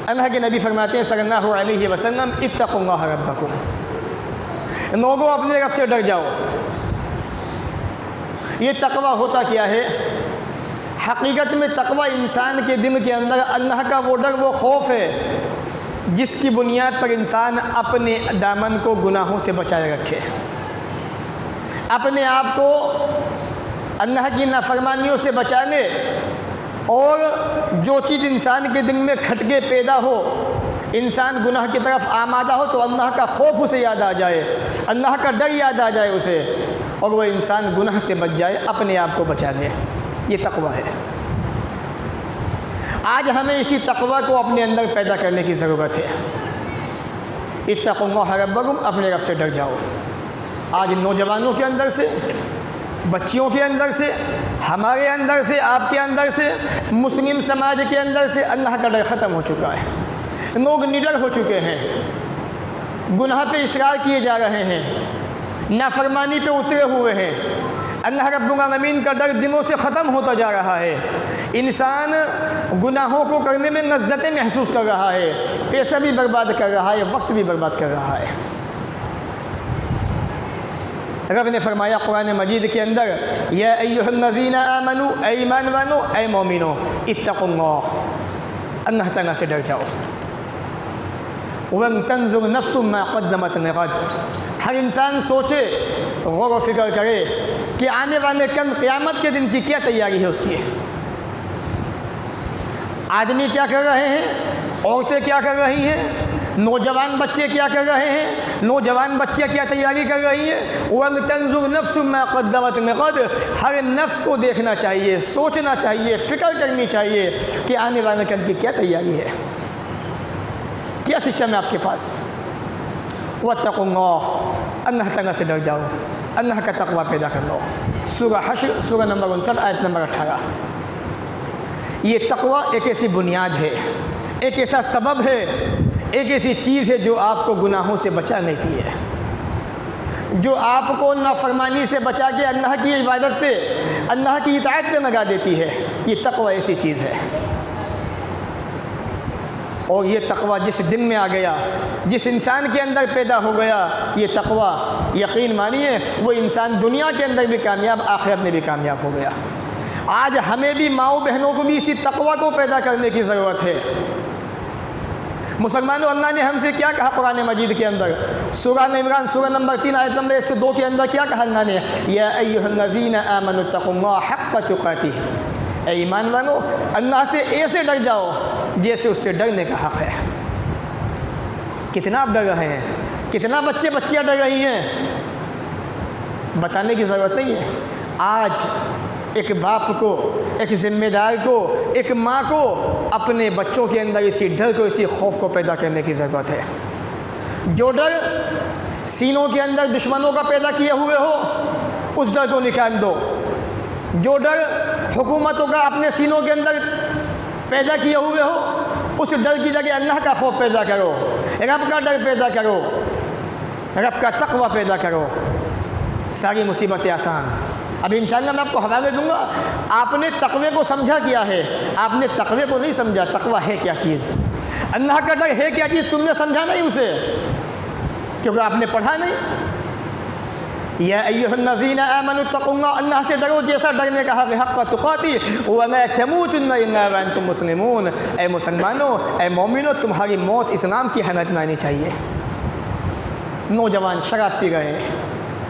अल्लाह के नबी फरमाते हैं सल्लल्लाहु अलैहि वसल्लम, इत्तक़ुल्लाह रब्बकुम, लोगों अपने रब से डर जाओ। ये तक़वा होता क्या है? हकीकत में तक़वा इंसान के दिल के अंदर अल्लाह का वो डर, वो खौफ है जिसकी बुनियाद पर इंसान अपने दामन को गुनाहों से बचाए रखे, अपने आप को अल्लाह की नाफरमानियों से बचा ले, और जो चीज़ इंसान के दिल में खटके पैदा हो, इंसान गुनाह की तरफ आमादा हो, तो अल्लाह का खौफ उसे याद आ जाए, अल्लाह का डर याद आ जाए उसे, और वह इंसान गुनाह से बच जाए, अपने आप को बचा ले। ये तक़वा है। आज हमें इसी तक़वा को अपने अंदर पैदा करने की ज़रूरत है। इत्तक़ुल्लाह रब्बकुम, अपने रब से डर जाओ। आज नौजवानों के अंदर से, बच्चियों के अंदर से, हमारे अंदर से, आपके अंदर से, मुस्लिम समाज के अंदर से अल्लाह का डर ख़त्म हो चुका है। लोग निडर हो चुके हैं, गुनाह पे इसरार किए जा रहे हैं, नाफरमानी पे उतरे हुए हैं। अल्लाह रब्बुल आलमीन का डर दिलों से ख़त्म होता जा रहा है। इंसान गुनाहों को करने में लज्जतें महसूस कर रहा है, पैसा भी बर्बाद कर रहा है, वक्त भी बर्बाद कर रहा है। रब ने फरमाया कुरान मजीद के अंदर, या अय्युहल्लज़ीना आमनू, ऐ ईमान वालो, ऐ मोमिनो, इत्तक़ुल्लाह, अल्लाह ताला से डर जाओ। वल तंजुर नफ्सुम मा क़द्दमत लिग़द, हर इंसान सोचे, गौर व फिक्र करे कि आने वाले कल क़यामत के दिन की क्या तैयारी है उसकी। आदमी क्या कर रहे हैं, औरतें क्या कर रही हैं, नौजवान बच्चे क्या कर रहे हैं, नौजवान बच्चियाँ क्या तैयारी कर रही हैं। वल तंजुर नफ्सुम मा क़द्दमत लिग़द, हर नफ्स को देखना चाहिए, सोचना चाहिए, फ़िक्र करनी चाहिए कि आने वाले कल की क्या तैयारी है, क्या सिस्टम है आपके पास। वत्तक़ुल्लाह, अल्लाह ताला से डर जाओ, अल्लाह का तक़वा पैदा कर लो। सूरह हश्र, सूरह नंबर 59, आयत नंबर 18। ये तक़वा एक ऐसी बुनियाद है, एक ऐसा सबब है, एक ऐसी चीज़ है जो आपको गुनाहों से बचा लेती है, जो आपको नाफरमानी से बचा के अल्लाह की इबादत पे, अल्लाह की इताअत पे लगा देती है। ये तक़वा ऐसी चीज़ है। और ये तक़वा जिस दिन में आ गया, जिस इंसान के अंदर पैदा हो गया, ये तक़वा, यकीन मानिए वो इंसान दुनिया के अंदर भी कामयाब, आखिरत में भी कामयाब हो गया। आज हमें भी, माओ बहनों को भी इसी तक़वा को पैदा करने की ज़रूरत है। मुसलमानों, अल्लाह ने हमसे क्या कहा कुरान मजीद के अंदर? सूरह इमरान, सूरह नंबर 3, आयत नंबर 102 के अंदर क्या कहा अल्लाह ने? या अय्युहल्लज़ीना आमनु तक़ुल्लाह हक़्क़ तुक़ातिह, ऐ ईमान वालो, अल्लाह से ऐसे डर जाओ जैसे उससे डरने का हक़ है। कितना आप डर रहे हैं, कितना बच्चे बच्चियाँ डर रही हैं, बताने की ज़रूरत नहीं है। आज एक बाप को, एक ज़िम्मेदार को, एक माँ को अपने बच्चों के अंदर इसी डर को, इसी खौफ को पैदा करने की ज़रूरत है। जो डर सीनों के अंदर दुश्मनों का पैदा किए हुए हो, उस डर को निकाल दो। जो डर हुकूमतों का अपने सीनों के अंदर पैदा किए हुए हो, उस डर की जगह अल्लाह का खौफ पैदा करो, रब का डर पैदा करो, रब का तक़वा पैदा करो, सारी मुसीबतें आसान। अब इंशाअल्लाह मैं आपको हवाले दूंगा। आपने तक़वे को समझा क्या है, आपने तक़वे को नहीं समझा। तक़वा है क्या चीज़, अल्लाह का डर है क्या चीज़, तुमने समझा नहीं उसे, क्योंकि आपने पढ़ा नहीं। या अय्युहल्लज़ीना आमनु तक़ुल्लाह, अल्लाह से डरो जैसा डरने का हक़्क़ तुक़ातिह व ला तमूतुन्ना इल्ला व अंतुम मुस्लिमून। ऐ मुसलमानों, ऐ मोमिनों, तुम्हारी मौत इस्लाम की हालत में आनी चाहिए। नौजवान शराब पी रहे हैं,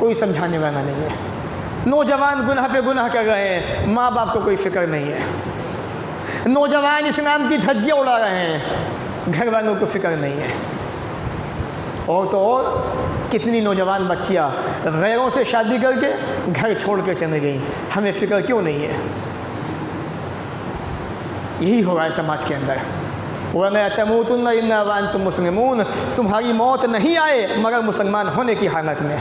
कोई समझाने वाला नहीं है। नौजवान गुनाह पे गुनाह कर रहे हैं, माँ बाप को कोई फ़िक्र नहीं है। नौजवान इस्लाम की धज्जियाँ उड़ा रहे हैं, घर वालों को फ़िक्र नहीं है। और तो और कितनी नौजवान बच्चियाँ गैरों से शादी करके घर छोड़ के चले गई, हमें फ़िक्र क्यों नहीं है। यही हो रहा है समाज के अंदर। वला तमूतुन्ना इल्ला व अंतुम मुस्लिमून, तुम्हारी मौत नहीं आए मगर मुसलमान होने की हालत में।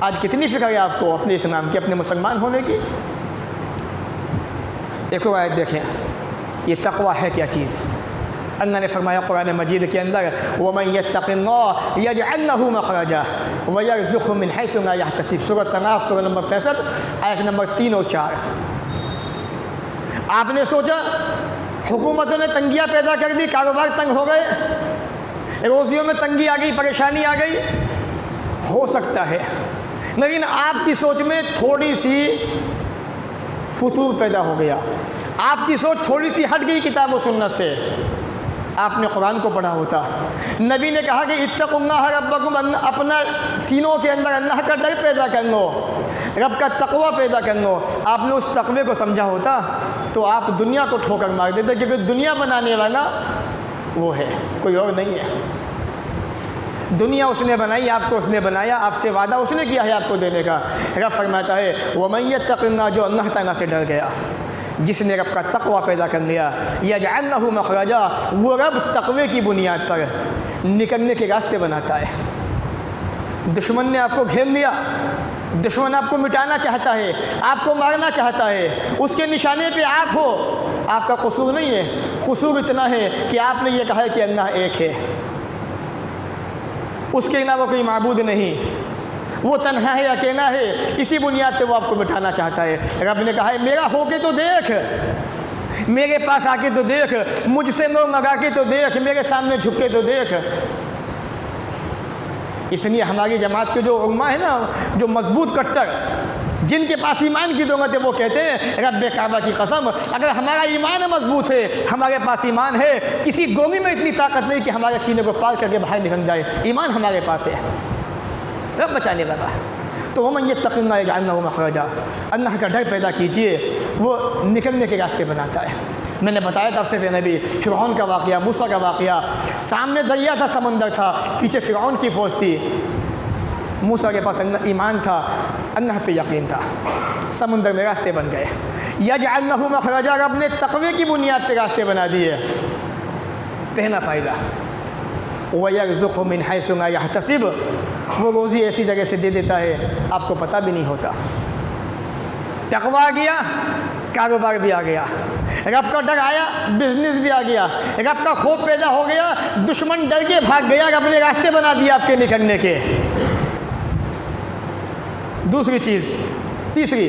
आज कितनी फ़िक्र है आपको अपने इस्लाम की, अपने मुसलमान होने की। एक और आयत देखें, ये तक़वा है क्या चीज़। अल्लाह ने फरमाया कुरान मजीद के अंदर, वमन यत्तक़िल्लाह यजअल लहू मख़रजा व यरज़ुक़हु मिन हैसु ला यहतसिब। सूरह तलाक़, सूरह नंबर 65, आयत नंबर 3 और 4। आपने सोचा हुकूमतों ने तंगियाँ पैदा कर दी, कारोबार तंग हो गए, रोज़ियों में तंगी आ गई, परेशानी आ गई, हो सकता है, लेकिन आपकी सोच में थोड़ी सी फतूर पैदा हो गया, आपकी सोच थोड़ी सी हट गई किताब व सुन्नत से। आपने कुरान को पढ़ा होता, नबी ने कहा कि इत्तकुल्लाह रब्बकुम, अपना सीनों के अंदर अल्लाह का डर पैदा कर लो, रब का तकवा पैदा कर लो। आपने उस तकवे को समझा होता तो आप दुनिया को ठोकर मार देते, क्योंकि दुनिया बनाने वाला वो है, कोई और नहीं है। दुनिया उसने बनाई, आपको उसने बनाया, आपसे वादा उसने किया है आपको देने का। रब फरमाता है वमन यत्तक़िल्लाह, जो अल्लाह ताला से डर गया, जिसने रब का तक़वा पैदा कर लिया, यजअल लहू मखरजा, वो रब तक़वे की बुनियाद पर निकलने के रास्ते बनाता है। दुश्मन ने आपको घेर लिया, दुश्मन आपको मिटाना चाहता है, आपको मारना चाहता है, उसके निशाने पे आप हो, आपका कसूर नहीं है, कसूर इतना है कि आपने ये कहा है कि अल्लाह एक है, उसके अलावा कोई माबूद नहीं, वो तन्हा है, अकेला है, इसी बुनियाद पे वो आपको मिटाना चाहता है। रब ने कहा है मेरा होके तो देख, मेरे पास आके तो देख, मुझसे नो लगा के तो देख, मेरे सामने झुक के तो देख। इसलिए हमारी जमात के जो उलमा है ना, जो मजबूत कट्टर, जिनके पास ईमान की दौलत है, वो कहते हैं रब्बे काबा की कसम, अगर हमारा ईमान मजबूत है, हमारे पास ईमान है, किसी गोली में इतनी ताकत नहीं कि हमारे सीने को पार करके बाहर निकल जाए, ईमान हमारे पास है, रब बचाने वाला है। तो वमन यत्तक़िल्लाह यजअल लहू मखरजा, अल्लाह का डर पैदा कीजिए, वो निकलने के रास्ते बनाता है। मैंने बताया था आपसे नबी फ़िरऔन का वाक़या, मूसा का वाक़या, सामने दरिया था, समंदर था, पीछे फ़िरऔन की फ़ौज थी, मूसा के पास ईमान था, अल्लाह पे यकीन था, समुंदर में रास्ते बन गए। यजअल लहू मखरजा, रब ने तक़वे की बुनियाद पे रास्ते बना दिए। पहला फ़ायदा, वयरज़ुक़हु मिन हैसु ला यहतसिब, वो रोज़ी ऐसी जगह से दे देता है आपको पता भी नहीं होता। तक़वा आ गया, कारोबार भी आ गया, रब का डर आया, बिजनेस भी आ गया, रब का खौफ पैदा हो गया, दुश्मन डर के भाग गया, रब ने रास्ते बना दिए आपके निकलने के। दूसरी चीज़, तीसरी,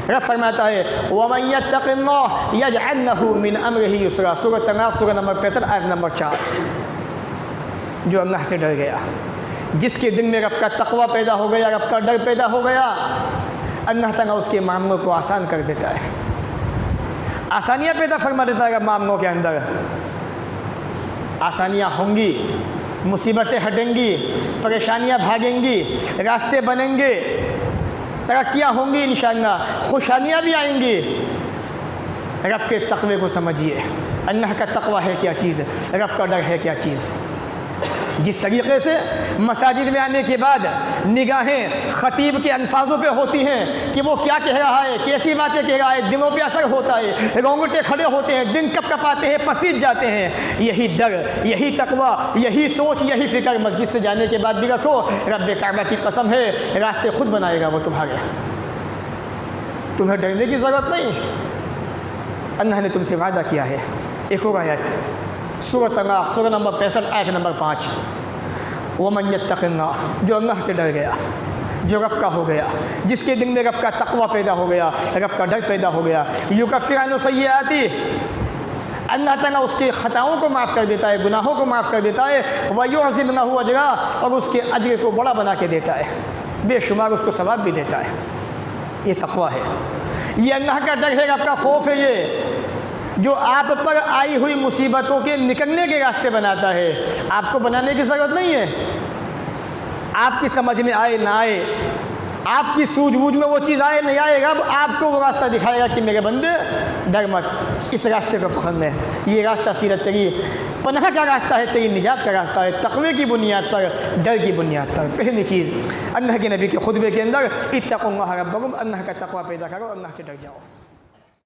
रब फरमाता है वमन यत्तक़िल्लाह यजअल लहू मिन अम्रिही युसरा, सूरह तनाक़, सूरह नंबर 65, आयत नंबर 4। जो अल्लाह से डर गया, जिसके दिल में रब का तक़वा पैदा हो गया, रब का डर पैदा हो गया, अल्लाह ताला उसके मामलों को आसान कर देता है, आसानियाँ पैदा फरमा देता है। मामलों के अंदर आसानियाँ होंगी, मुसीबतें हटेंगी, परेशानियाँ भागेंगी, रास्ते बनेंगे, तरक्कियाँ होंगी, इंशाअल्लाह खुशहालियाँ भी आएंगी। रब के तक़वे को समझिए, अल्लाह का तक़वा है क्या चीज़, रब का डर है क्या चीज़। जिस तरीक़े से मसाजिद में आने के बाद निगाहें ख़तीब के अल्फाजों पे होती हैं कि वो क्या कह रहा है, कैसी बातें कह रहा है, दिलों पे असर होता है, रोंगटे खड़े होते हैं, दिन कपकपाते हैं, पसीज जाते हैं। यही डर, यही तक़वा, यही सोच, यही फ़िक्र मस्जिद से जाने के बाद भी रखो, रब्बे काबा की कसम है रास्ते खुद बनाएगा वो तुम्हारे, तुम्हें डरने की ज़रूरत नहीं, अल्लाह ने तुमसे वादा किया है। एक और आयत, सूरह तनाक़, सूरह नंबर 65, आयत नंबर 5, वमन यत्तक़िल्लाह, जो अल्लाह से डर गया, जो रब का हो गया, जिसके दिल में रब का तक़वा पैदा हो गया, रब का डर पैदा हो गया, युकफ़िर अन्हु सय्यिआती, अल्लाह ताला उसके ख़ताओं को माफ़ कर देता है, गुनाहों को माफ़ कर देता है, वयुअज़्ज़िम लहू अजरा, और उसके अजर को बड़ा बना के देता है, बेशुमार उसको सवाब भी देता है। ये तक़वा है, ये अल्लाह का डर है, रब का खौफ है, ये जो आप पर आई हुई मुसीबतों के निकलने के रास्ते बनाता है। आपको बनाने की ज़रूरत नहीं है, आपकी समझ में आए ना आए, आपकी सूझबूझ में वो चीज़ आए नहीं आए, रब आपको वो रास्ता दिखाएगा कि मेरे बंदे डर मत, इस रास्ते को पकड़ लें, ये रास्ता सीरत तेरी पनाह का रास्ता है, तेरी निजात का रास्ता है, तक़वे की बुनियाद पर, डर की बुनियाद पर। पहली चीज़ अल्लाह के नबी के खुतबे के अंदर इत्तक़ुल्लाह रब्बकुम, अल्लाह का तक़वा पैदा करो, अल्लाह से डर जाओ।